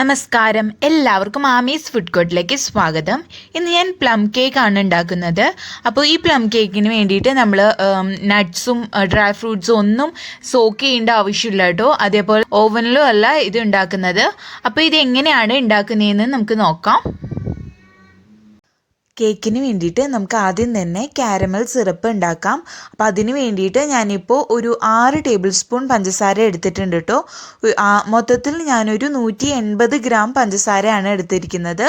നമസ്കാരം, എല്ലാവർക്കും ആമീസ് ഫുഡ് കോർട്ടിലേക്ക് സ്വാഗതം. ഇന്ന് ഞാൻ പ്ലം കേക്ക് ആണ് ഉണ്ടാക്കുന്നത്. അപ്പോൾ ഈ പ്ലം കേക്കിന് വേണ്ടിയിട്ട് നമ്മൾ നട്ട്സും ഡ്രൈ ഫ്രൂട്ട്സും ഒന്നും സോക്ക് ചെയ്യേണ്ട ആവശ്യമില്ല കേട്ടോ. അതേപോലെ ഓവനിലും അല്ല ഇത് ഉണ്ടാക്കുന്നത്. അപ്പോൾ ഇത് എങ്ങനെയാണ് ഉണ്ടാക്കുന്നതെന്ന് നമുക്ക് നോക്കാം. കേക്കിന് വേണ്ടിയിട്ട് നമുക്ക് ആദ്യം തന്നെ കാരമൽ സിറപ്പ് ഉണ്ടാക്കാം. അപ്പോൾ അതിന് വേണ്ടിയിട്ട് ഞാനിപ്പോൾ ഒരു 6 ടേബിൾ സ്പൂൺ പഞ്ചസാര എടുത്തിട്ടുണ്ട് കേട്ടോ. മൊത്തത്തിൽ ഞാനൊരു 180 ഗ്രാം പഞ്ചസാരയാണ് എടുത്തിരിക്കുന്നത്.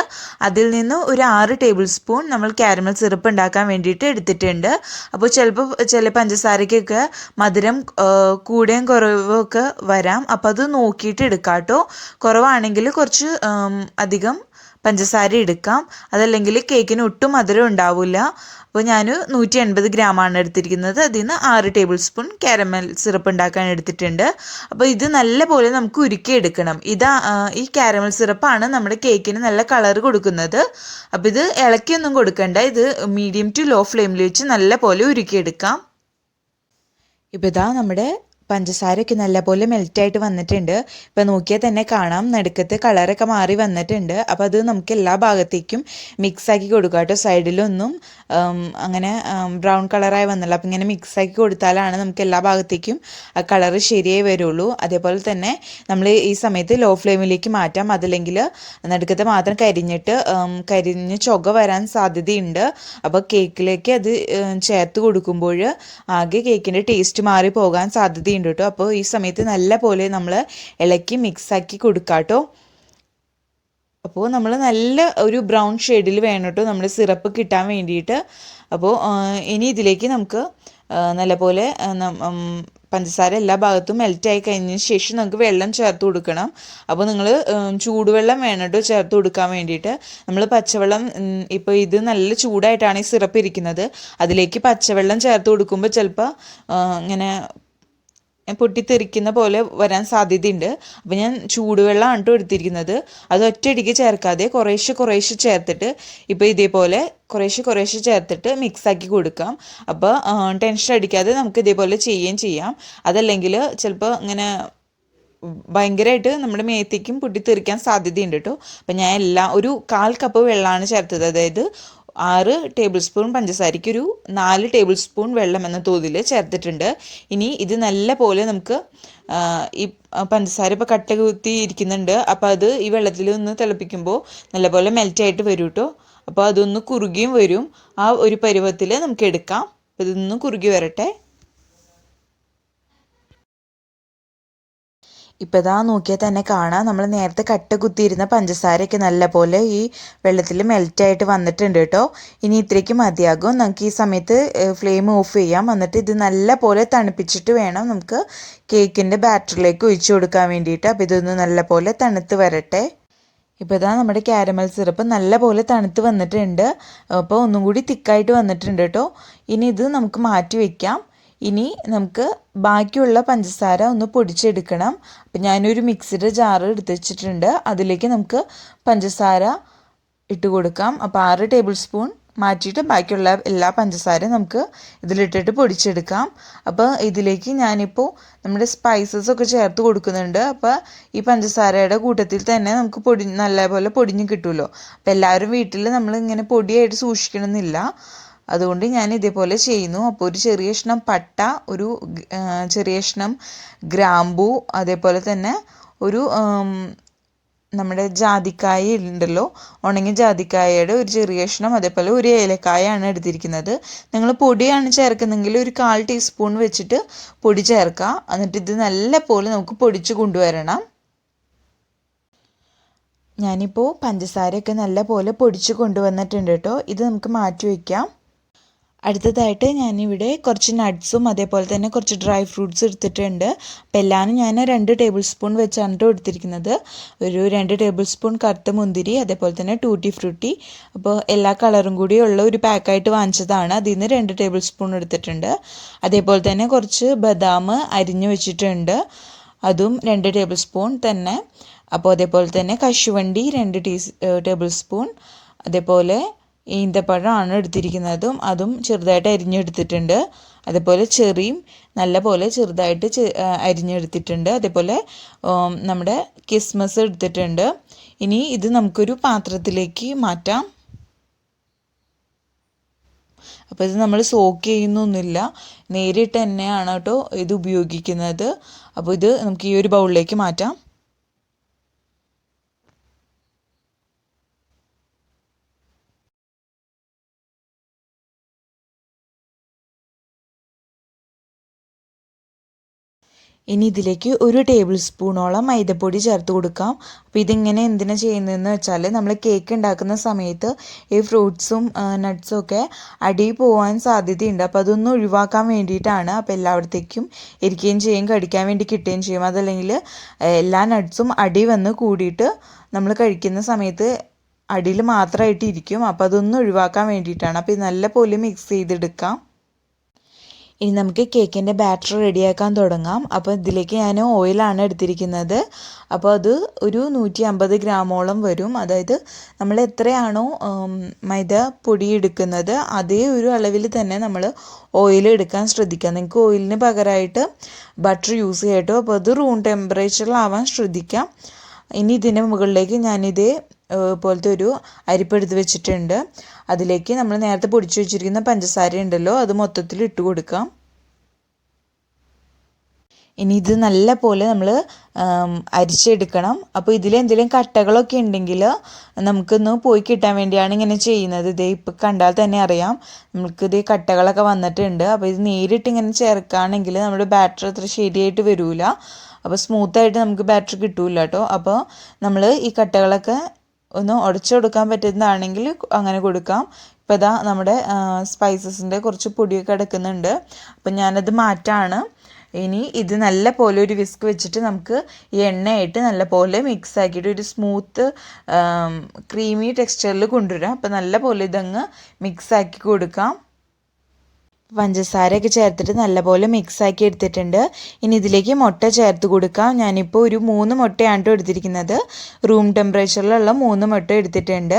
അതിൽ നിന്ന് ഒരു 6 ടേബിൾ സ്പൂൺ നമ്മൾ കാരമൽ സിറപ്പ് ഉണ്ടാക്കാൻ വേണ്ടിയിട്ട് എടുത്തിട്ടുണ്ട്. അപ്പോൾ ചില പഞ്ചസാരയ്ക്കൊക്കെ മധുരം കൂടുകയും കുറവൊക്കെ വരാം. അപ്പോൾ അത് നോക്കിയിട്ട് എടുക്കാം കേട്ടോ. കുറവാണെങ്കിൽ കുറച്ച് അധികം പഞ്ചസാര എടുക്കാം, അതല്ലെങ്കിൽ കേക്കിന് ഒട്ടും മധുരം ഉണ്ടാവില്ല. അപ്പോൾ ഞാൻ 180 ഗ്രാമാണ് എടുത്തിരിക്കുന്നത്. അതിൽ നിന്ന് 6 ടേബിൾ സ്പൂൺ കാരമൽ സിറപ്പ് ഉണ്ടാക്കാൻ എടുത്തിട്ടുണ്ട്. അപ്പോൾ ഇത് നല്ലപോലെ നമുക്ക് ഉരുക്കിയെടുക്കണം. ഈ കാരമൽ സിറപ്പാണ് നമ്മുടെ കേക്കിന് നല്ല കളർ കൊടുക്കുന്നത്. അപ്പോൾ ഇത് ഇളക്കിയൊന്നും കൊടുക്കണ്ട, ഇത് മീഡിയം ടു ലോ ഫ്ലെയിമിൽ വെച്ച് നല്ലപോലെ ഉരുക്കിയെടുക്കാം. ഇപ്പോൾ ഇതാ നമ്മുടെ പഞ്ചസാരയൊക്കെ നല്ലപോലെ മെൽറ്റായിട്ട് വന്നിട്ടുണ്ട്. ഇപ്പോൾ നോക്കിയാൽ തന്നെ കാണാം നടുക്കത്തെ കളറൊക്കെ മാറി വന്നിട്ടുണ്ട്. അപ്പോൾ അത് നമുക്ക് എല്ലാ ഭാഗത്തേക്കും മിക്സാക്കി കൊടുക്കുക കേട്ടോ. സൈഡിലൊന്നും അങ്ങനെ ബ്രൗൺ കളറായി വന്നില്ല. അപ്പോൾ ഇങ്ങനെ മിക്സാക്കി കൊടുത്താലാണ് നമുക്ക് എല്ലാ ഭാഗത്തേക്കും ആ കളറ് ശരിയായി വരുള്ളൂ. അതേപോലെ തന്നെ നമ്മൾ ഈ സമയത്ത് ലോ ഫ്ലെയിമിലേക്ക് മാറ്റാം, അതല്ലെങ്കിൽ നടുക്കത്തെ മാത്രം കരിഞ്ഞ് ചുക വരാൻ സാധ്യതയുണ്ട്. അപ്പോൾ കേക്കിലേക്ക് അത് ചേർത്ത് കൊടുക്കുമ്പോൾ ആകെ കേക്കിൻ്റെ ടേസ്റ്റ് മാറി പോകാൻ സാധ്യതയുണ്ട് കേട്ടോ. അപ്പോൾ ഈ സമയത്ത് നല്ല പോലെ നമ്മൾ ഇളക്കി മിക്സാക്കി കൊടുക്കാം കേട്ടോ. അപ്പോൾ നമ്മൾ നല്ല ഒരു ബ്രൗൺ ഷെയ്ഡിൽ വേണം കേട്ടോ നമ്മൾ സിറപ്പ് കിട്ടാൻ വേണ്ടിയിട്ട്. അപ്പോൾ ഇനി ഇതിലേക്ക് നമുക്ക് നല്ലപോലെ പഞ്ചസാര എല്ലാ ഭാഗത്തും മെൽറ്റായി കഴിഞ്ഞതിന് ശേഷം നമുക്ക് വെള്ളം ചേർത്ത് കൊടുക്കണം. അപ്പോൾ നിങ്ങൾ ചൂടുവെള്ളം വേണം കേട്ടോ ചേർത്ത് കൊടുക്കാൻ വേണ്ടിയിട്ട്. നമ്മൾ പച്ചവെള്ളം, ഇപ്പോൾ ഇത് നല്ല ചൂടായിട്ടാണ് ഈ സിറപ്പ് ഇരിക്കുന്നത്, അതിലേക്ക് പച്ചവെള്ളം ചേർത്ത് കൊടുക്കുമ്പോൾ ചിലപ്പോൾ ഇങ്ങനെ പൊട്ടിത്തെറിക്കുന്ന പോലെ വരാൻ സാധ്യതയുണ്ട്. അപ്പോൾ ഞാൻ ചൂടുവെള്ളമാണ് കേട്ടോ എടുത്തിരിക്കുന്നത്. അത് ഒറ്റയടിക്ക് ചേർക്കാതെ കുറേശ്ശെ ചേർത്തിട്ട് ഇപ്പോൾ ഇതേപോലെ കുറേശ്ശെ ചേർത്തിട്ട് മിക്സാക്കി കൊടുക്കാം. അപ്പോൾ ടെൻഷൻ അടിക്കാതെ നമുക്ക് ഇതേപോലെ ചെയ്യുകയും ചെയ്യാം. അതല്ലെങ്കിൽ ചിലപ്പോൾ ഇങ്ങനെ ഭയങ്കരമായിട്ട് നമ്മുടെ മേത്തേക്കും പൊട്ടിത്തെറിക്കാൻ സാധ്യതയുണ്ട് കേട്ടോ. അപ്പം ഞാൻ ഒരു 1/4 കപ്പ് വെള്ളമാണ് ചേർത്തത്. അതായത് 6 ടേബിൾ സ്പൂൺ പഞ്ചസാരയ്ക്ക് ഒരു 4 ടേബിൾ സ്പൂൺ വെള്ളം എന്ന തോതിൽ ചേർത്തിട്ടുണ്ട്. ഇനി ഇത് നല്ല പോലെ നമുക്ക് ഈ പഞ്ചസാര ഇപ്പോൾ കട്ട കുത്തി ഇരിക്കുന്നുണ്ട്. അപ്പോൾ അത് ഈ വെള്ളത്തിൽ ഒന്ന് തിളപ്പിക്കുമ്പോൾ നല്ലപോലെ മെൽറ്റായിട്ട് വരും കേട്ടോ. അപ്പോൾ അതൊന്ന് കുറുകിയും വരും. ആ ഒരു പരുവത്തിൽ നമുക്ക് എടുക്കാം. അപ്പോൾ ഇതൊന്ന് കുറുകി വരട്ടെ. ഇപ്പോൾ ഇതാ നോക്കിയാൽ തന്നെ കാണാം നമ്മൾ നേരത്തെ കട്ട കുത്തിയിരുന്ന പഞ്ചസാരയൊക്കെ നല്ലപോലെ ഈ വെള്ളത്തിൽ മെൽറ്റായിട്ട് വന്നിട്ടുണ്ട് കേട്ടോ. ഇനി ഇത്രയ്ക്ക് മതിയാകും. നമുക്ക് ഈ സമയത്ത് ഫ്ലെയിം ഓഫ് ചെയ്യാം. എന്നിട്ട് ഇത് നല്ലപോലെ തണുപ്പിച്ചിട്ട് വേണം നമുക്ക് കേക്കിൻ്റെ ബാറ്ററിലേക്ക് ഒഴിച്ചു കൊടുക്കാൻ വേണ്ടിയിട്ട്. അപ്പോൾ ഇതൊന്ന് നല്ലപോലെ തണുത്ത് വരട്ടെ. ഇപ്പോൾ ഇതാ നമ്മുടെ കാരമൽ സിറപ്പ് നല്ലപോലെ തണുത്ത് വന്നിട്ടുണ്ട്. അപ്പോൾ ഒന്നും കൂടി തിക്കായിട്ട് വന്നിട്ടുണ്ട് കേട്ടോ. ഇനി ഇത് നമുക്ക് മാറ്റി വയ്ക്കാം. ഇനി നമുക്ക് ബാക്കിയുള്ള പഞ്ചസാര ഒന്ന് പൊടിച്ചെടുക്കണം. അപ്പം ഞാനൊരു മിക്സിയുടെ ജാറ് എടുത്ത് വെച്ചിട്ടുണ്ട്. അതിലേക്ക് നമുക്ക് പഞ്ചസാര ഇട്ട് കൊടുക്കാം. അപ്പോൾ 6 ടേബിൾ സ്പൂൺ മാറ്റിയിട്ട് ബാക്കിയുള്ള എല്ലാ പഞ്ചസാരയും നമുക്ക് ഇതിലിട്ടിട്ട് പൊടിച്ചെടുക്കാം. അപ്പോൾ ഇതിലേക്ക് ഞാനിപ്പോൾ നമ്മുടെ സ്പൈസസൊക്കെ ചേർത്ത് കൊടുക്കുന്നുണ്ട്. അപ്പോൾ ഈ പഞ്ചസാരയുടെ കൂട്ടത്തിൽ തന്നെ നമുക്ക് നല്ലപോലെ പൊടിഞ്ഞ് കിട്ടുമല്ലോ. അപ്പോൾ എല്ലാവരും വീട്ടിൽ നമ്മളിങ്ങനെ പൊടിയായിട്ട് സൂക്ഷിക്കണമെന്നില്ല, അതുകൊണ്ട് ഞാൻ ഇതേപോലെ ചെയ്യുന്നു. അപ്പോൾ ഒരു ചെറിയ കഷ്ണം പട്ട, ഒരു ചെറിയ കഷ്ണം ഗ്രാമ്പൂ, അതേപോലെ തന്നെ ഒരു നമ്മുടെ ജാതിക്കായ ഉണ്ടല്ലോ, ഉണങ്ങിയ ജാതിക്കായയുടെ ഒരു ചെറിയ കഷ്ണം, അതേപോലെ ഒരു ഏലക്കായാണ് എടുത്തിരിക്കുന്നത്. നിങ്ങൾ പൊടിയാണ് ചേർക്കുന്നെങ്കിൽ ഒരു 1/4 ടീസ്പൂൺ വെച്ചിട്ട് പൊടി ചേർക്കുക. എന്നിട്ട് ഇത് നല്ല പോലെ നമുക്ക് പൊടിച്ച് കൊണ്ടുവരണം. ഞാനിപ്പോൾ പഞ്ചസാരയൊക്കെ നല്ല പോലെ പൊടിച്ച് കൊണ്ടുവന്നിട്ടുണ്ട് കേട്ടോ. ഇത് നമുക്ക് മാറ്റി വയ്ക്കാം. അടുത്തതായിട്ട് ഞാനിവിടെ കുറച്ച് നട്ട്സും അതേപോലെ തന്നെ കുറച്ച് ഡ്രൈ ഫ്രൂട്ട്സ് എടുത്തിട്ടുണ്ട്. അപ്പോൾ എല്ലാവരും ഞാൻ 2 ടേബിൾ സ്പൂൺ വെച്ചാണ് കേട്ടോ എടുത്തിരിക്കുന്നത്. ഒരു 2 ടേബിൾ സ്പൂൺ കറുത്ത മുന്തിരി, അതേപോലെ തന്നെ ടൂട്ടി ഫ്രൂട്ടി. അപ്പോൾ എല്ലാ കളറും കൂടിയുള്ള ഒരു പാക്കായിട്ട് വാങ്ങിച്ചതാണ്. അതിൽ നിന്ന് 2 ടേബിൾ സ്പൂൺ എടുത്തിട്ടുണ്ട്. അതേപോലെ തന്നെ കുറച്ച് ബദാം അരിഞ്ഞു വെച്ചിട്ടുണ്ട്, അതും 2 ടേബിൾ സ്പൂൺ തന്നെ. അപ്പോൾ അതേപോലെ തന്നെ കശുവണ്ടി 2 ടേബിൾ സ്പൂൺ, അതേപോലെ ഈന്തപ്പഴമാണ് എടുത്തിരിക്കുന്നതും അതും ചെറുതായിട്ട് അരിഞ്ഞെടുത്തിട്ടുണ്ട്. അതേപോലെ ചെറിയും നല്ല പോലെ ചെറുതായിട്ട് അരിഞ്ഞെടുത്തിട്ടുണ്ട്. അതേപോലെ നമ്മുടെ കിസ്മസ് എടുത്തിട്ടുണ്ട്. ഇനി ഇത് നമുക്കൊരു പാത്രത്തിലേക്ക് മാറ്റാം. അപ്പോൾ ഇത് നമ്മൾ സോക്ക് ചെയ്യുന്നൊന്നുമില്ല, നേരിട്ട് തന്നെയാണ് കേട്ടോ ഇത് ഉപയോഗിക്കുന്നത്. അപ്പോൾ ഇത് നമുക്ക് ഈ ഒരു ബൗളിലേക്ക് മാറ്റാം. ഇനി ഇതിലേക്ക് 1 ടേബിൾ സ്പൂണോളം മൈദപ്പൊടി ചേർത്ത് കൊടുക്കാം. അപ്പോൾ ഇതിങ്ങനെ എന്തിനാണ് ചെയ്യുന്നതെന്ന് വെച്ചാൽ നമ്മൾ കേക്ക് ഉണ്ടാക്കുന്ന സമയത്ത് ഈ ഫ്രൂട്ട്സും നട്ട്സും ഒക്കെ അടി പോകാൻ സാധ്യതയുണ്ട്. അപ്പോൾ അതൊന്ന് ഒഴിവാക്കാൻ വേണ്ടിയിട്ടാണ്. അപ്പോൾ എല്ലായിടത്തേക്കും ഇരിക്കുകയും ചെയ്യും, കടിക്കാൻ വേണ്ടി കിട്ടുകയും ചെയ്യും. അതല്ലെങ്കിൽ എല്ലാ നട്ട്സും അടി വന്ന് കൂടിയിട്ട് നമ്മൾ കഴിക്കുന്ന സമയത്ത് അടിയിൽ മാത്രമായിട്ട് ഇരിക്കും. അപ്പോൾ അതൊന്ന് ഒഴിവാക്കാൻ വേണ്ടിയിട്ടാണ്. അപ്പോൾ ഇത് നല്ല പോലെ മിക്സ് ചെയ്തെടുക്കാം. ഇനി നമുക്ക് കേക്കിൻ്റെ ബാറ്റർ റെഡിയാക്കാൻ തുടങ്ങാം. അപ്പോൾ ഇതിലേക്ക് ഞാൻ ഓയിലാണ് എടുത്തിരിക്കുന്നത്. അപ്പോൾ അത് ഒരു 150 ഗ്രാമോളം വരും. അതായത് നമ്മൾ എത്രയാണോ മൈദ പൊടി എടുക്കുന്നത് അതേ ഒരു അളവിൽ തന്നെ നമ്മൾ ഓയിൽ എടുക്കാൻ ശ്രദ്ധിക്കുക. നിങ്ങൾക്ക് ഓയിലിന് പകരമായിട്ട് ബട്ടർ യൂസ് ചെയ്യാം കേട്ടോ. അപ്പോൾ അത് റൂം ടെമ്പറേച്ചറിലാവാൻ ശ്രദ്ധിക്കാം. ഇനി ഇതിൻ്റെ മുകളിലേക്ക് ഞാനിതേ പോലത്തെ ഒരു അരിപ്പ് എടുത്ത് വെച്ചിട്ടുണ്ട്. അതിലേക്ക് നമ്മൾ നേരത്തെ പൊടിച്ചു വെച്ചിരിക്കുന്ന പഞ്ചസാര ഉണ്ടല്ലോ അത് മൊത്തത്തിൽ ഇട്ട് കൊടുക്കാം. ഇനി ഇത് നല്ല പോലെ നമ്മൾ അരിച്ചെടുക്കണം. അപ്പോൾ ഇതിലെന്തെങ്കിലും കട്ടകളൊക്കെ ഉണ്ടെങ്കിൽ നമുക്കൊന്ന് പോയി കിട്ടാൻ വേണ്ടിയാണ് ഇങ്ങനെ ചെയ്യുന്നത്. ഇതേ ഇപ്പോൾ കണ്ടാൽ തന്നെ അറിയാം നമുക്കിത് കട്ടകളൊക്കെ വന്നിട്ടുണ്ട്. അപ്പോൾ ഇത് നേരിട്ട് ഇങ്ങനെ ചേർക്കുകയാണെങ്കിൽ നമ്മുടെ ബാറ്റർ അത്ര ശരിയായിട്ട് വരില്ല. അപ്പോൾ സ്മൂത്തായിട്ട് നമുക്ക് ബാറ്റർ കിട്ടൂല കേട്ടോ. അപ്പോൾ നമ്മൾ ഈ കട്ടകളൊക്കെ ഒന്ന് ഉടച്ചു കൊടുക്കാൻ പറ്റുന്നതാണെങ്കിൽ അങ്ങനെ കൊടുക്കാം. ഇപ്പോൾ ഇതാ നമ്മുടെ സ്പൈസസിൻ്റെ കുറച്ച് പൊടിയൊക്കെ കിടക്കുന്നുണ്ട്. അപ്പം ഞാനത് മാറ്റാണ്. ഇനി ഇത് നല്ല പോലെ ഒരു വിസ്ക് വെച്ചിട്ട് നമുക്ക് ഈ എണ്ണയായിട്ട് നല്ല പോലെ മിക്സ് ആക്കിയിട്ട് ഒരു സ്മൂത്ത് ക്രീമി ടെക്സ്ചറിൽ കൊണ്ടുവരാം. അപ്പോൾ നല്ല പോലെ ഇതങ്ങ് മിക്സ് ആക്കി കൊടുക്കാം. പഞ്ചസാരയൊക്കെ ചേർത്തിട്ട് നല്ലപോലെ മിക്സാക്കി എടുത്തിട്ടുണ്ട്. ഇനി ഇതിലേക്ക് മുട്ട ചേർത്ത് കൊടുക്കാം. ഞാനിപ്പോൾ ഒരു 3 മുട്ടയാണ് എടുത്തിരിക്കുന്നത്. റൂം ടെമ്പറേച്ചറിലുള്ള 3 മുട്ട എടുത്തിട്ടുണ്ട്.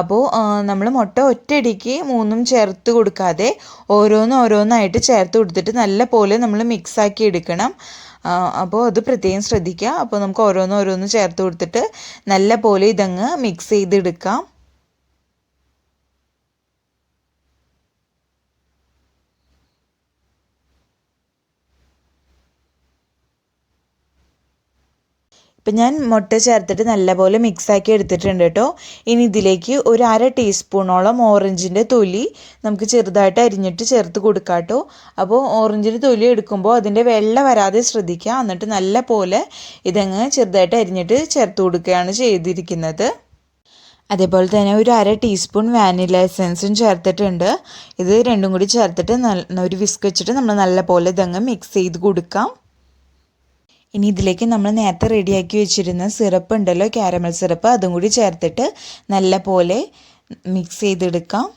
അപ്പോൾ നമ്മൾ മുട്ട ഒറ്റയടിക്ക് 3ഉം ചേർത്ത് കൊടുക്കാതെ ഓരോന്നായിട്ട് ചേർത്ത് കൊടുത്തിട്ട് നല്ലപോലെ നമ്മൾ മിക്സാക്കി എടുക്കണം. അപ്പോൾ അത് പ്രത്യേകം ശ്രദ്ധിക്കുക. അപ്പോൾ നമുക്ക് ഓരോന്ന് ചേർത്ത് കൊടുത്തിട്ട് നല്ലപോലെ ഇതങ്ങ് മിക്സ് ചെയ്തെടുക്കാം. ഇപ്പം ഞാൻ മുട്ട ചേർത്തിട്ട് നല്ലപോലെ മിക്സാക്കി എടുത്തിട്ടുണ്ട് കേട്ടോ. ഇനി ഇതിലേക്ക് ഒരു 1/2 ടീസ്പൂണോളം ഓറഞ്ചിൻ്റെ തൊലി നമുക്ക് ചെറുതായിട്ട് അരിഞ്ഞിട്ട് ചേർത്ത് കൊടുക്കാം കേട്ടോ. അപ്പോൾ ഓറഞ്ചിൻ്റെ തൊലി എടുക്കുമ്പോൾ അതിൻ്റെ വെള്ള വരാതെ ശ്രദ്ധിക്കുക. എന്നിട്ട് നല്ല പോലെ ഇതങ്ങ് ചെറുതായിട്ട് അരിഞ്ഞിട്ട് ചേർത്ത് കൊടുക്കുകയാണ് ചെയ്തിരിക്കുന്നത്. അതേപോലെ തന്നെ ഒരു 1/2 ടീസ്പൂൺ വാനില എസൻസും ചേർത്തിട്ടുണ്ട്. ഇത് രണ്ടും കൂടി ചേർത്തിട്ട് ഒരു വിസ്ക് വെച്ചിട്ട് നമ്മൾ നല്ല പോലെ ഇതങ്ങ് മിക്സ് ചെയ്ത് കൊടുക്കാം. ഇനി ഇതിലേക്ക് നമ്മൾ നേരത്തെ റെഡിയാക്കി വെച്ചിരുന്ന സിറപ്പ് ഉണ്ടല്ലോ, കാരമൽ സിറപ്പ്, അതും കൂടി ചേർത്തിട്ട് നല്ല പോലെ മിക്സ് ചെയ്തെടുക്കാം.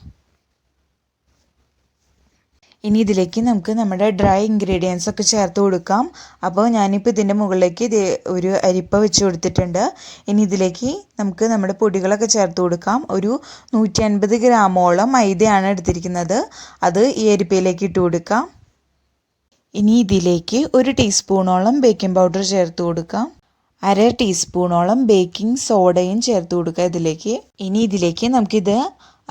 ഇനി ഇതിലേക്ക് നമുക്ക് നമ്മുടെ ഡ്രൈ ഇൻഗ്രീഡിയൻസ് ഒക്കെ ചേർത്ത് കൊടുക്കാം. അപ്പോൾ ഞാനിപ്പോൾ ഇതിൻ്റെ മുകളിലേക്ക് ഒരു അരിപ്പ വെച്ച് കൊടുത്തിട്ടുണ്ട്. ഇനി ഇതിലേക്ക് നമുക്ക് നമ്മുടെ പൊടികളൊക്കെ ചേർത്ത് കൊടുക്കാം. ഒരു 150 ഗ്രാമോളം മൈദയാണ് എടുത്തിരിക്കുന്നത്. അത് ഈ അരിപ്പയിലേക്ക് ഇട്ട് കൊടുക്കാം. ഇനി ഇതിലേക്ക് 1 ടീസ്പൂണോളം ബേക്കിംഗ് പൗഡർ ചേർത്ത് കൊടുക്കാം. 1/2 ടീസ്പൂണോളം ബേക്കിംഗ് സോഡയും ചേർത്ത് കൊടുക്കുക ഇതിലേക്ക്. ഇനി ഇതിലേക്ക് നമുക്കിത്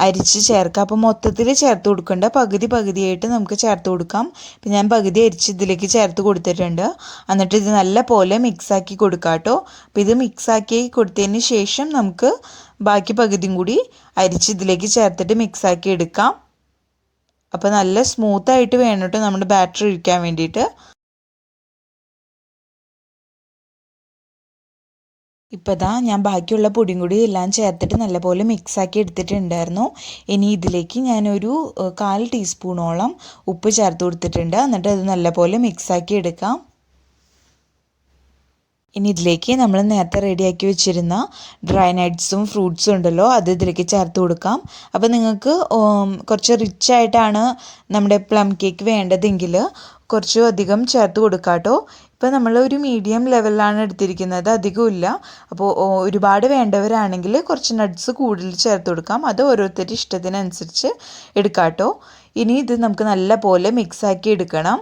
അരിച്ച് ചേർക്കാം. അപ്പോൾ മൊത്തത്തിൽ ചേർത്ത് കൊടുക്കേണ്ട, പകുതിയായിട്ട് നമുക്ക് ചേർത്ത് കൊടുക്കാം. ഇപ്പം ഞാൻ പകുതി അരിച്ച് ഇതിലേക്ക് ചേർത്ത് കൊടുത്തിട്ടുണ്ട്. എന്നിട്ട് ഇത് നല്ല പോലെ മിക്സാക്കി കൊടുക്കാം കേട്ടോ. അപ്പോൾ ഇത് മിക്സാക്കി കൊടുത്തതിന് ശേഷം നമുക്ക് ബാക്കി പകുതിയും കൂടി അരിച്ച് ഇതിലേക്ക് ചേർത്തിട്ട് മിക്സാക്കി എടുക്കാം. അപ്പോൾ നല്ല സ്മൂത്തായിട്ട് വേണം കേട്ടോ നമ്മുടെ ബാറ്റർ ഇരിക്കാൻ വേണ്ടിയിട്ട്. ഇപ്പോൾ ഇതാ ഞാൻ ബാക്കിയുള്ള പൊടിയും കൂടി എല്ലാം ചേർത്തിട്ട് നല്ലപോലെ മിക്സാക്കി എടുത്തിട്ടുണ്ടായിരുന്നു. ഇനി ഇതിലേക്ക് ഞാനൊരു 1/4 ടീസ്പൂണോളം ഉപ്പ് ചേർത്ത് കൊടുത്തിട്ടുണ്ട്. എന്നിട്ട് അത് നല്ലപോലെ മിക്സാക്കി എടുക്കാം. ഇനി ഇതിലേക്ക് നമ്മൾ നേരത്തെ റെഡിയാക്കി വെച്ചിരുന്ന ഡ്രൈ നട്ട്സും ഫ്രൂട്ട്സും ഉണ്ടല്ലോ, അത് ഇതിലേക്ക് ചേർത്ത് കൊടുക്കാം. അപ്പോൾ നിങ്ങൾക്ക് കുറച്ച് റിച്ച് ആയിട്ടാണ് നമ്മുടെ പ്ലം കേക്ക് വേണ്ടതെങ്കിൽ കുറച്ച് അധികം ചേർത്ത് കൊടുക്കാം കേട്ടോ. ഇപ്പോൾ നമ്മൾ ഒരു മീഡിയം ലെവലിലാണ് എടുത്തിരിക്കുന്നത്, അധികമില്ല. അപ്പോൾ ഒരുപാട് വേണ്ടവരാണെങ്കിൽ കുറച്ച് നട്ട്സ് കൂടുതൽ ചേർത്ത് കൊടുക്കാം. അത് ഓരോരുത്തരുടെ ഇഷ്ടത്തിനനുസരിച്ച് എടുക്കാം കേട്ടോ. ഇനി ഇത് നമുക്ക് നല്ല പോലെ മിക്സാക്കി എടുക്കണം.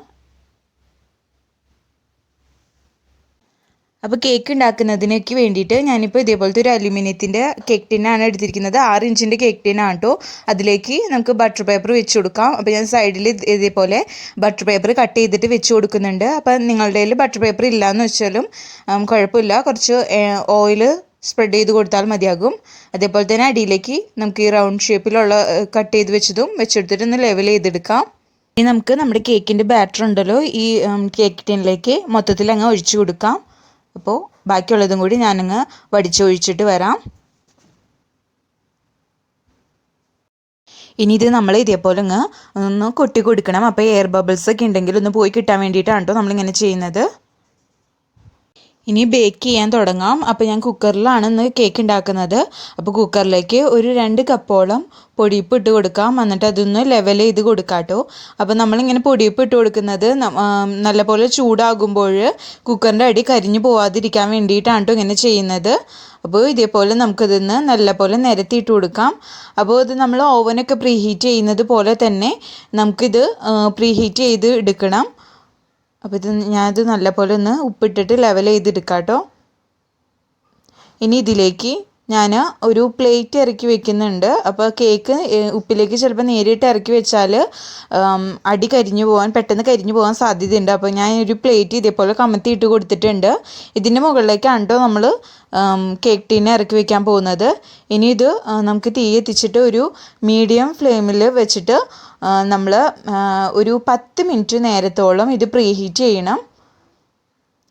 അപ്പോൾ കേക്ക് ഉണ്ടാക്കുന്നതിനൊക്കെ വേണ്ടിയിട്ട് ഞാനിപ്പോൾ ഇതേപോലത്തെ ഒരു അലുമിനിയത്തിൻ്റെ കേക്ക് ടിന്നാണ് എടുത്തിരിക്കുന്നത്. 6 ഇഞ്ചിൻ്റെ കേക്ക് ടിന്നാണ് കേട്ടോ. അതിലേക്ക് നമുക്ക് ബട്ടർ പേപ്പർ വെച്ച് കൊടുക്കാം. അപ്പോൾ ഞാൻ സൈഡിൽ ഇതേപോലെ ബട്ടർ പേപ്പർ കട്ട് ചെയ്തിട്ട് വെച്ച് കൊടുക്കുന്നുണ്ട്. അപ്പോൾ നിങ്ങളുടെ കയ്യിൽ ബട്ടർ പേപ്പർ ഇല്ലയെന്ന് വെച്ചാലും കുഴപ്പമില്ല, കുറച്ച് ഓയിൽ സ്പ്രെഡ് ചെയ്ത് കൊടുത്താൽ മതിയാകും. അതേപോലെ തന്നെ അടിയിലേക്ക് നമുക്ക് ഈ റൗണ്ട് ഷേപ്പിലുള്ള കട്ട് ചെയ്ത് വെച്ചതും വെച്ചെടുത്തിട്ട് ഒന്ന് ലെവൽ ചെയ്തെടുക്കാം. ഇനി നമുക്ക് നമ്മുടെ കേക്കിൻ്റെ ബാറ്റർ ഉണ്ടല്ലോ ഈ കേക്ക് ടിന്നിലേക്ക് മൊത്തത്തിൽ അങ്ങ് ഒഴിച്ചു കൊടുക്കാം. അപ്പോൾ ബാക്കിയുള്ളതും കൂടി ഞാനങ്ങ് വടിച്ചൊഴിച്ചിട്ട് വരാം. ഇനി ഇത് നമ്മൾ ഇതേപോലെ അങ്ങ് ഒന്ന് കൊട്ടി കൊടുക്കണം. അപ്പോൾ എയർ ബബിൾസ് ഒക്കെ ഉണ്ടെങ്കിൽ ഒന്ന് പോയി കിട്ടാൻ വേണ്ടിയിട്ടാണ് കേട്ടോ നമ്മളിങ്ങനെ ചെയ്യുന്നത്. ഇനി ബേക്ക് ചെയ്യാൻ തുടങ്ങാം. അപ്പോൾ ഞാൻ കുക്കറിലാണ് ഇന്ന് കേക്ക് ഉണ്ടാക്കുന്നത്. അപ്പോൾ കുക്കറിലേക്ക് ഒരു 2 കപ്പോളം പൊടിയുപ്പ് ഇട്ട് കൊടുക്കാം. എന്നിട്ട് അതൊന്ന് ലെവൽ ചെയ്ത് കൊടുക്കാം കേട്ടോ. അപ്പോൾ നമ്മളിങ്ങനെ പൊടിയുപ്പ് ഇട്ട് കൊടുക്കുന്നത് നല്ലപോലെ ചൂടാകുമ്പോൾ കുക്കറിൻ്റെ അടി കരിഞ്ഞു പോവാതിരിക്കാൻ വേണ്ടിയിട്ടാണ് കേട്ടോ ഇങ്ങനെ ചെയ്യുന്നത്. അപ്പോൾ ഇതേപോലെ നമുക്കിതൊന്ന് നല്ലപോലെ നിരത്തിയിട്ട് കൊടുക്കാം. അപ്പോൾ ഇത് നമ്മൾ ഓവനൊക്കെ പ്രീഹീറ്റ് ചെയ്യുന്നത് പോലെ തന്നെ നമുക്കിത് പ്രീഹീറ്റ് ചെയ്ത് എടുക്കണം. അപ്പോൾ ഞാനത് നല്ലപോലെ ഒന്ന് ഉപ്പിട്ടിട്ട് ലെവൽ ചെയ്തെടുക്കാം കേട്ടോ. ഇനി ഇതിലേക്ക് ഞാൻ ഒരു പ്ലേറ്റ് ഇറക്കി വെക്കുന്നുണ്ട്. അപ്പോൾ കേക്ക് ഉപ്പിലേക്ക് ചിലപ്പോൾ നേരിട്ട് ഇറക്കി വെച്ചാൽ അടി പെട്ടെന്ന് കരിഞ്ഞു പോകാൻ സാധ്യതയുണ്ട്. അപ്പോൾ ഞാൻ ഒരു പ്ലേറ്റ് ഇതേപോലെ കമത്തിയിട്ട് കൊടുത്തിട്ടുണ്ട്. ഇതിൻ്റെ മുകളിലേക്കാണ് കേട്ടോ നമ്മൾ കേക്ക് ടീനെ ഇറക്കി വെക്കാൻ പോകുന്നത്. ഇനി ഇത് നമുക്ക് തീ എത്തിച്ചിട്ട് ഒരു മീഡിയം ഫ്ലെയിമിൽ വെച്ചിട്ട് നമ്മൾ ഒരു 10 മിനിറ്റ് നേരത്തോളം ഇത് പ്രീഹീറ്റ് ചെയ്യണം.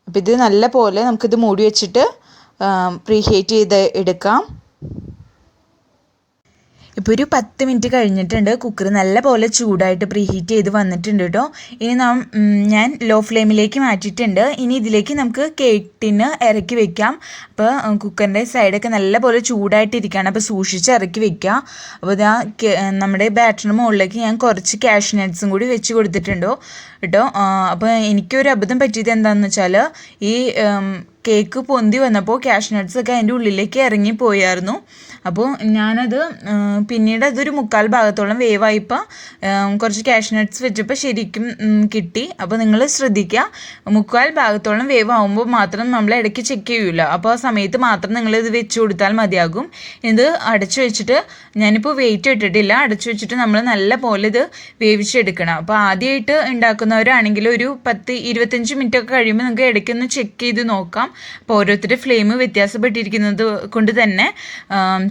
അപ്പോൾ ഇത് നല്ല പോലെ നമുക്കിത് മൂടി വെച്ചിട്ട് പ്രീഹീറ്റ് ചെയ്ത് എടുക്കാം. ഇപ്പോൾ ഒരു 10 മിനിറ്റ് കഴിഞ്ഞിട്ടുണ്ട്. കുക്കർ നല്ല പോലെ ചൂടായിട്ട് പ്രീഹീറ്റ് ചെയ്ത് വന്നിട്ടുണ്ട് കേട്ടോ. ഇനി ഞാൻ ലോ ഫ്ലെയിമിലേക്ക് മാറ്റിയിട്ടുണ്ട്. ഇനി ഇതിലേക്ക് നമുക്ക് കേക്ക് ടിന്ന് ഇറക്കി വെക്കാം. അപ്പോൾ കുക്കറിൻ്റെ സൈഡൊക്കെ നല്ല പോലെ ചൂടായിട്ടിരിക്കുകയാണ്. അപ്പോൾ സൂക്ഷിച്ച് ഇറക്കി വെക്കുക. അപ്പോൾ ഇതാ നമ്മുടെ ബാറ്ററിന് മുകളിലേക്ക് ഞാൻ കുറച്ച് കാഷ്നട്ട്സും കൂടി വെച്ച് കൊടുത്തിട്ടുണ്ടോ കേട്ടോ. അപ്പോൾ എനിക്കൊരു അബദ്ധം പറ്റിയത് എന്താണെന്ന് വെച്ചാൽ ഈ കേക്ക് പൊന്തി വന്നപ്പോൾ കാഷ്നട്ട്സൊക്കെ അതിൻ്റെ ഉള്ളിലേക്ക് ഇറങ്ങിപ്പോയായിരുന്നു. അപ്പോൾ ഞാനത് പിന്നീട് അതൊരു 1/4 ഭാഗത്തോളം വേവായിപ്പോൾ കുറച്ച് കാഷ്നട്ട്സ് വെച്ചപ്പോൾ ശരിക്കും കിട്ടി. അപ്പോൾ നിങ്ങൾ ശ്രദ്ധിക്കുക, 1/4 ഭാഗത്തോളം വേവാകുമ്പോൾ മാത്രം നമ്മൾ ഇടയ്ക്ക് ചെക്ക് ചെയ്യൂല. അപ്പോൾ ആ സമയത്ത് മാത്രം നിങ്ങളിത് വെച്ച് കൊടുത്താൽ മതിയാകും. ഇത് അടച്ചു വെച്ചിട്ട് ഞാനിപ്പോൾ വെയിറ്റ് ഇട്ടിട്ടില്ല, അടച്ചു വെച്ചിട്ട് നമ്മൾ നല്ല പോലെ ഇത് വേവിച്ചെടുക്കണം. അപ്പോൾ ആദ്യമായിട്ട് ഉണ്ടാക്കുന്നവരാണെങ്കിൽ ഒരു 10-25 മിനിറ്റൊക്കെ കഴിയുമ്പോൾ നിങ്ങൾക്ക് ഇടയ്ക്കൊന്ന് ചെക്ക് ചെയ്ത് നോക്കാം. അപ്പോൾ ഓരോരുത്തരുടെ ഫ്ലെയിം വ്യത്യാസപ്പെട്ടിരിക്കുന്നത് കൊണ്ട് തന്നെ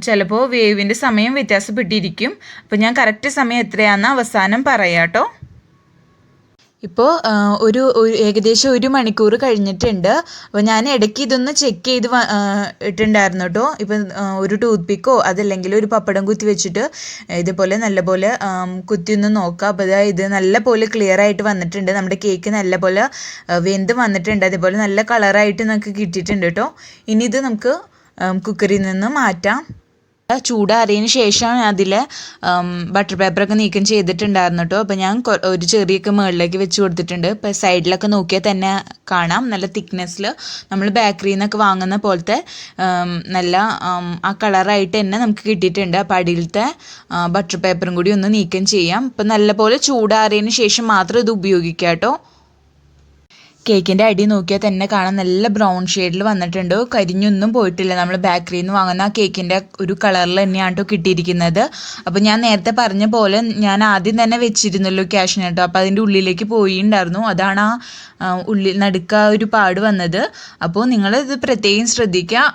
ചിലപ്പോൾ വേവിൻ്റെ സമയം വ്യത്യാസപ്പെട്ടിരിക്കും. അപ്പോൾ ഞാൻ കറക്റ്റ് സമയം എത്രയാണെന്ന് അവസാനം പറയാം കേട്ടോ. ഇപ്പോൾ ഏകദേശം 1 മണിക്കൂർ കഴിഞ്ഞിട്ടുണ്ട്. അപ്പോൾ ഞാൻ ഇടയ്ക്ക് ഇതൊന്ന് ചെക്ക് ചെയ്ത് ഇട്ടുണ്ടായിരുന്നു കേട്ടോ. ഇപ്പം ഒരു ടൂത്ത് പിക്കോ അതല്ലെങ്കിൽ ഒരു പപ്പടം കുത്തി വെച്ചിട്ട് ഇതുപോലെ നല്ലപോലെ കുത്തി ഒന്ന് നോക്കാം. അപ്പോൾ ഇത് നല്ലപോലെ ക്ലിയർ ആയിട്ട് വന്നിട്ടുണ്ട്. നമ്മുടെ കേക്ക് നല്ലപോലെ വെന്ത് വന്നിട്ടുണ്ട്. അതേപോലെ നല്ല കളറായിട്ട് നമുക്ക് കിട്ടിയിട്ടുണ്ട് കേട്ടോ. ഇനി ഇത് നമുക്ക് കുക്കറിൽ നിന്ന് മാറ്റാം. ചൂടാറിയതിന് ശേഷം അതിൽ ബട്ടർ പേപ്പറൊക്കെ നീക്കം ചെയ്തിട്ടുണ്ടായിരുന്നു കേട്ടോ. അപ്പോൾ ഞാൻ ഒരു ചെറിയൊക്കെ മുകളിലേക്ക് വെച്ച് കൊടുത്തിട്ടുണ്ട്. ഇപ്പോൾ സൈഡിലൊക്കെ നോക്കിയാൽ തന്നെ കാണാം നല്ല തിക്നെസ്സിൽ നമ്മൾ ബേക്കറിയിൽ നിന്നൊക്കെ വാങ്ങുന്ന പോലത്തെ നല്ല ആ കളറായിട്ട് തന്നെ നമുക്ക് കിട്ടിയിട്ടുണ്ട്. അപ്പോൾ അടിയിലത്തെ ബട്ടർ പേപ്പറും കൂടി ഒന്ന് നീക്കം ചെയ്യാം. അപ്പോൾ നല്ലപോലെ ചൂടാറിയതിന് ശേഷം മാത്രം ഇത് ഉപയോഗിക്കാം കേട്ടോ. കേക്കിൻ്റെ അടി നോക്കിയാൽ തന്നെ കാണാൻ നല്ല ബ്രൗൺ ഷെയ്ഡിൽ വന്നിട്ടുണ്ട്. കരിഞ്ഞൊന്നും പോയിട്ടില്ല. നമ്മൾ ബേക്കറിയിൽ നിന്ന് വാങ്ങുന്ന ആ കേക്കിൻ്റെ ഒരു കളറിൽ തന്നെയാണ് കേട്ടോ കിട്ടിയിരിക്കുന്നത്. അപ്പോൾ ഞാൻ നേരത്തെ പറഞ്ഞ പോലെ ഞാൻ ആദ്യം തന്നെ വെച്ചിരുന്നല്ലോ കാഷ്നട്ട്. അപ്പോൾ അതിൻ്റെ ഉള്ളിലേക്ക് പോയിട്ടുണ്ടായിരുന്നു. അതാണ് ആ നടുക്ക ഒരു പാട് വന്നത്. അപ്പോൾ നിങ്ങളിത് പ്രത്യേകം ശ്രദ്ധിക്കുക.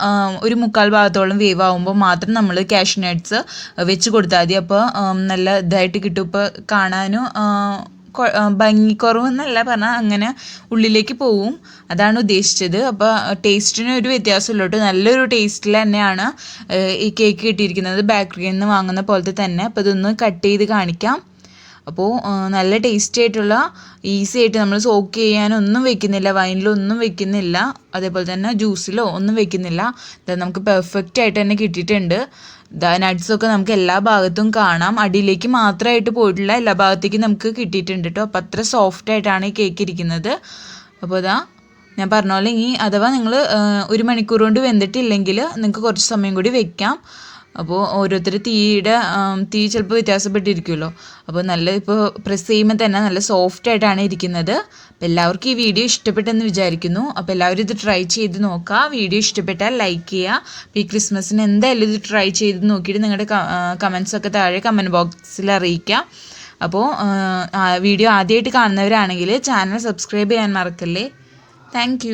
ഒരു 1/4 ഭാഗത്തോളം വേവാകുമ്പോൾ മാത്രം നമ്മൾ കാഷ്നട്ട്സ് വെച്ച് കൊടുത്താൽ മതി. അപ്പോൾ നല്ല ഇതായിട്ട് കിട്ടും. ഇപ്പോൾ കാണാനും ഭംഗിക്കുറവെന്നല്ല പറഞ്ഞാൽ അങ്ങനെ ഉള്ളിലേക്ക് പോവും, അതാണ് ഉദ്ദേശിച്ചത്. അപ്പോൾ ടേസ്റ്റിന് ഒരു വ്യത്യാസമില്ല കേട്ടോ. നല്ലൊരു ടേസ്റ്റിൽ തന്നെയാണ് ഈ കേക്ക് കിട്ടിയിരിക്കുന്നത്, ബേക്കറിയിൽ നിന്ന് വാങ്ങുന്ന പോലത്തെ തന്നെ. അപ്പോൾ ഇതൊന്ന് കട്ട് ചെയ്ത് കാണിക്കാം. അപ്പോൾ നല്ല ടേസ്റ്റി ആയിട്ടുള്ള ഈസി ആയിട്ട് നമ്മൾ സോക്ക് ചെയ്യാനൊന്നും വെക്കുന്നില്ല, വൈനിലൊന്നും വെക്കുന്നില്ല, അതേപോലെ തന്നെ ജ്യൂസിലോ ഒന്നും വെക്കുന്നില്ല. നമുക്ക് പെർഫെക്റ്റ് ആയിട്ട് തന്നെ കിട്ടിയിട്ടുണ്ട്. നട്ട്സൊക്കെ നമുക്ക് എല്ലാ ഭാഗത്തും കാണാം. അടിയിലേക്ക് മാത്രമായിട്ട് പോയിട്ടില്ല, എല്ലാ ഭാഗത്തേക്കും നമുക്ക് കിട്ടിയിട്ടുണ്ട് കേട്ടോ. അപ്പോൾ അത്ര സോഫ്റ്റ് ആയിട്ടാണ് ഈ കേക്ക് ഇരിക്കുന്നത്. അപ്പോൾ ഞാൻ പറഞ്ഞ പോലെ അഥവാ നിങ്ങൾ 1 മണിക്കൂർ കൊണ്ട് വെന്തിട്ടില്ലെങ്കിൽ നിങ്ങൾക്ക് കുറച്ച് സമയം കൂടി വെക്കാം. അപ്പോൾ ഓരോരുത്തർ തീ ചിലപ്പോൾ വ്യത്യാസപ്പെട്ടിരിക്കുമല്ലോ. അപ്പോൾ ഇപ്പോൾ പ്രസ് ചെയ്യുമ്പോൾ തന്നെ നല്ല സോഫ്റ്റ് ആയിട്ടാണ് ഇരിക്കുന്നത്. അപ്പോൾ എല്ലാവർക്കും ഈ വീഡിയോ ഇഷ്ടപ്പെട്ടെന്ന് വിചാരിക്കുന്നു. അപ്പോൾ എല്ലാവരും ഇത് ട്രൈ ചെയ്ത് നോക്കുക. വീഡിയോ ഇഷ്ടപ്പെട്ടാൽ ലൈക്ക് ചെയ്യുക. അപ്പോൾ ഈ ക്രിസ്മസിന് എന്തായാലും ഇത് ട്രൈ ചെയ്ത് നോക്കിയിട്ട് നിങ്ങളുടെ കമൻസൊക്കെ താഴെ കമൻറ്റ് ബോക്സിൽ അറിയിക്കുക. അപ്പോൾ വീഡിയോ ആദ്യമായിട്ട് കാണുന്നവരാണെങ്കിൽ ചാനൽ സബ്സ്ക്രൈബ് ചെയ്യാൻ മറക്കല്ലേ. താങ്ക്